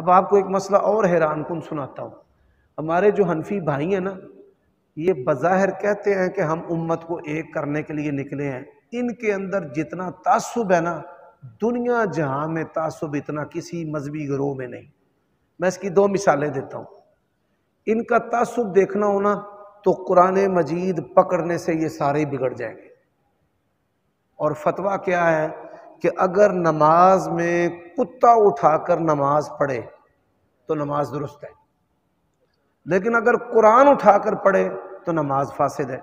अब आपको एक मसला और हैरान कुन सुनाता हूँ। हमारे जो हनफी भाई हैं ना, ये बज़ाहिर कहते हैं कि हम उम्मत को एक करने के लिए निकले हैं। इनके अंदर जितना तासुब है ना, दुनिया जहां में तासुब इतना किसी मजहबी गिरोह में नहीं। मैं इसकी दो मिसालें देता हूँ। इनका तासुब देखना होना तो कुरान मजीद पकड़ने से ये सारे बिगड़ जाएंगे। और फतवा क्या है कि अगर नमाज में कुत्ता उठाकर नमाज पढ़े तो नमाज दुरुस्त है, लेकिन अगर कुरान उठाकर पढ़े तो नमाज फासिद है।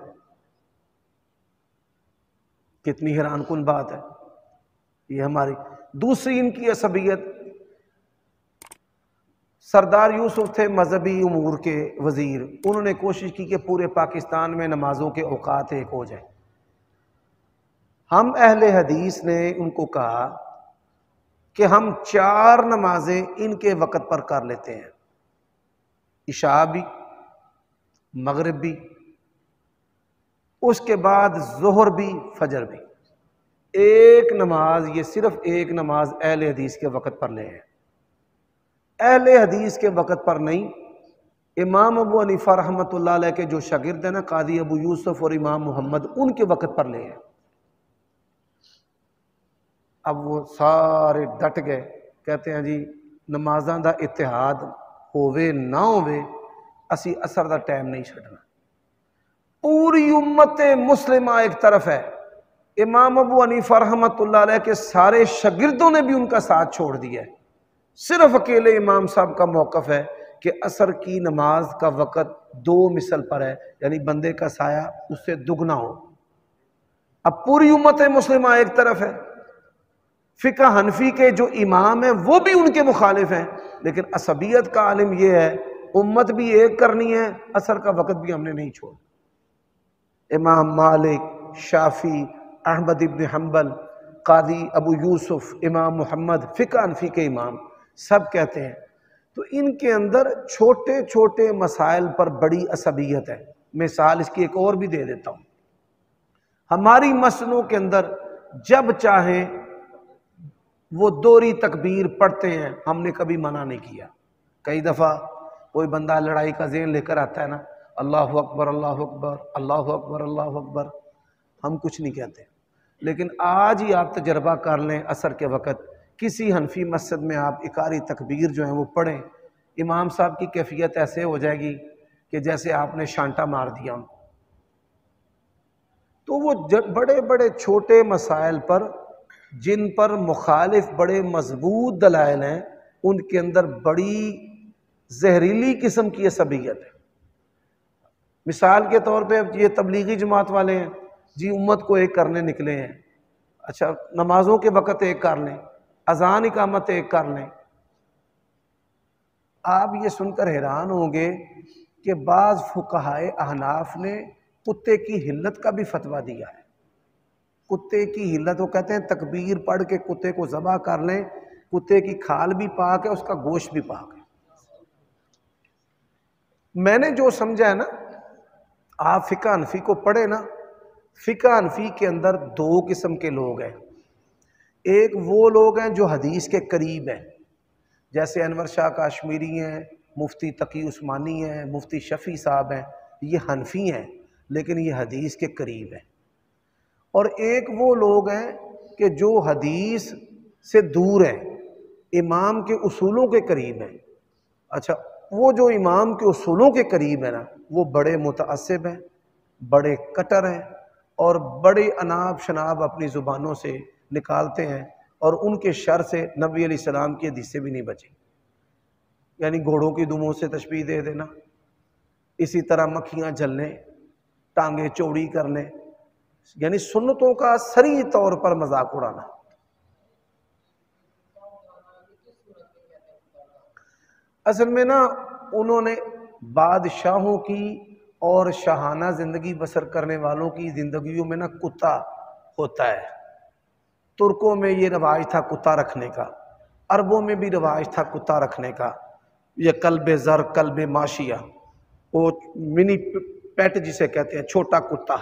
कितनी हैरान कुन बात है ये हमारी। दूसरी इनकी असबियत, सरदार यूसुफ थे मजहबी उमूर के वजीर, उन्होंने कोशिश की कि पूरे पाकिस्तान में नमाजों के औकात एक हो जाए। हम अहले हदीस ने उनको कहा कि हम 4 नमाजें इनके वक़्त पर कर लेते हैं, इशा भी, मगरिब भी, उसके बाद ज़ोहर भी, फजर भी। एक नमाज, ये सिर्फ एक नमाज अहले हदीस के वक़्त पर ले हैं, अहले हदीस के वक़्त पर नहीं। इमाम अबू हनीफा रहमतुल्लाह अलैह के जो शागिर्द हैं ना, कादी अबू यूसुफ और इमाम मोहम्मद, उनके वक़्त पर ले हैं। अब वो सारे डट गए, कहते हैं जी नमाज़ां दा इतिहाद होवे ना होवे, असी असर दा टाइम नहीं छड्डना। पूरी उम्मत मुस्लिमा एक तरफ है, इमाम अबू हनीफा रहमतुल्लाह अलैह के सारे शागिर्दों ने भी उनका साथ छोड़ दिया है। सिर्फ अकेले इमाम साहब का मौक़िफ़ है कि असर की नमाज का वक़्त 2 मिसल पर है, यानी बंदे का साया उससे दुगना हो। अब पूरी उम्मत मुस्लिमा एक तरफ है, फ़िक़्ह हनफी के जो इमाम है वो भी उनके मुखालिफ हैं, लेकिन असबियत का आलिम यह है उम्मत भी एक करनी है, असर का वक़्त भी हमने नहीं छोड़ा। इमाम मालिक, शाफी, अहमद इब्न हम्बल, कादी अबू यूसुफ, इमाम मोहम्मद, फ़िक़्ह हनफी के इमाम सब कहते हैं। तो इनके अंदर छोटे छोटे मसाइल पर बड़ी असबियत है। मिसाल इसकी एक और भी दे देता हूँ। हमारी मसलों के अंदर जब चाहे वो दोहरी तकबीर पढ़ते हैं, हमने कभी मना नहीं किया। कई दफ़ा कोई बंदा लड़ाई का ज़हन लेकर आता है ना, अल्लाहु अकबर अल्लाहु अकबर अल्लाहु अकबर अल्लाहु अकबर, हम कुछ नहीं कहते। लेकिन आज ही आप तजर्बा कर लें, असर के वक़्त किसी हनफी मस्जिद में आप इकारी तकबीर जो है वो पढ़ें, इमाम साहब की कैफियत ऐसे हो जाएगी कि जैसे आपने शांटा मार दिया उनको। तो वो बड़े बड़े छोटे मसाइल पर जिन पर मुखालिफ बड़े मजबूत दलाइल हैं, उनके अंदर बड़ी जहरीली किस्म की असबियत है। मिसाल के तौर पे ये तबलीगी जमात वाले हैं जी, उम्मत को एक करने निकले हैं। अच्छा, नमाजों के वक़्त एक कर लें, अजान इकामत एक कर लें। आप ये सुनकर हैरान होंगे कि बाज़ फुक़हाए अहनाफ ने कुत्ते की हिल्लत का भी फतवा दिया है। कुत्ते की हिल्लत, वो कहते हैं तकबीर पढ़ के कुत्ते को ज़बह कर लें, कुत्ते की खाल भी पाक है, उसका गोश्त भी पाक है। मैंने जो समझा है ना, आप फ़िक़्ह हनफी को पढ़े ना, फ़िक़्ह हनफी के अंदर 2 किस्म के लोग हैं। एक वो लोग हैं जो हदीस के करीब हैं, जैसे अनवर शाह काश्मीरी हैं, मुफ्ती तकी उस्मानी हैं, मुफ्ती शफ़ी साहब हैं, ये हनफी हैं लेकिन ये हदीस के करीब हैं। और एक वो लोग हैं कि जो हदीस से दूर हैं, इमाम के उसूलों के करीब हैं। अच्छा, वो जो इमाम के उसूलों के करीब है ना, वो बड़े मुतअस्सिब हैं, बड़े कटर हैं और बड़े अनाब शनाब अपनी ज़ुबानों से निकालते हैं, और उनके शर से नबी अलैहिस्सलाम की हदीस से भी नहीं बची। यानी घोड़ों की दुमों से तशबीह दे देना, इसी तरह मक्खियाँ झलने, टांगे चौड़ी करने, यानी सुन्नतों का सरी तौर पर मजाक उड़ाना। असल में ना, उन्होंने बादशाहों की और शाहाना जिंदगी बसर करने वालों की जिंदगियों में ना कुत्ता होता है। तुर्कों में ये रिवाज था कुत्ता रखने का, अरबों में भी रिवाज था कुत्ता रखने का। ये कल्बे ज़र, कल्बे माशिया, वो मिनी पेट जिसे कहते हैं, छोटा कुत्ता।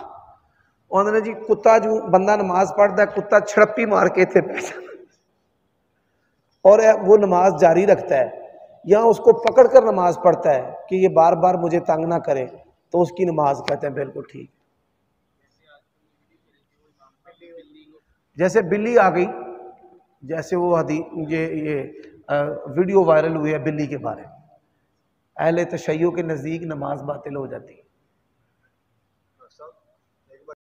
उन्होंने जी कुत्ता जो बंदा नमाज पढ़ता है, कुत्ता छड़प्पी मार के थे पैसा, और वो नमाज जारी रखता है। या उसको पकड़ कर नमाज पढ़ता है कि ये बार बार मुझे तंग ना करे, तो उसकी नमाज कहते हैं बिल्कुल ठीक। जैसे बिल्ली आ गई, जैसे वो ये वीडियो वायरल हुई है बिल्ली के बारे में, अहले तशय्युअ के नज़दीक नमाज बातिल हो जाती है।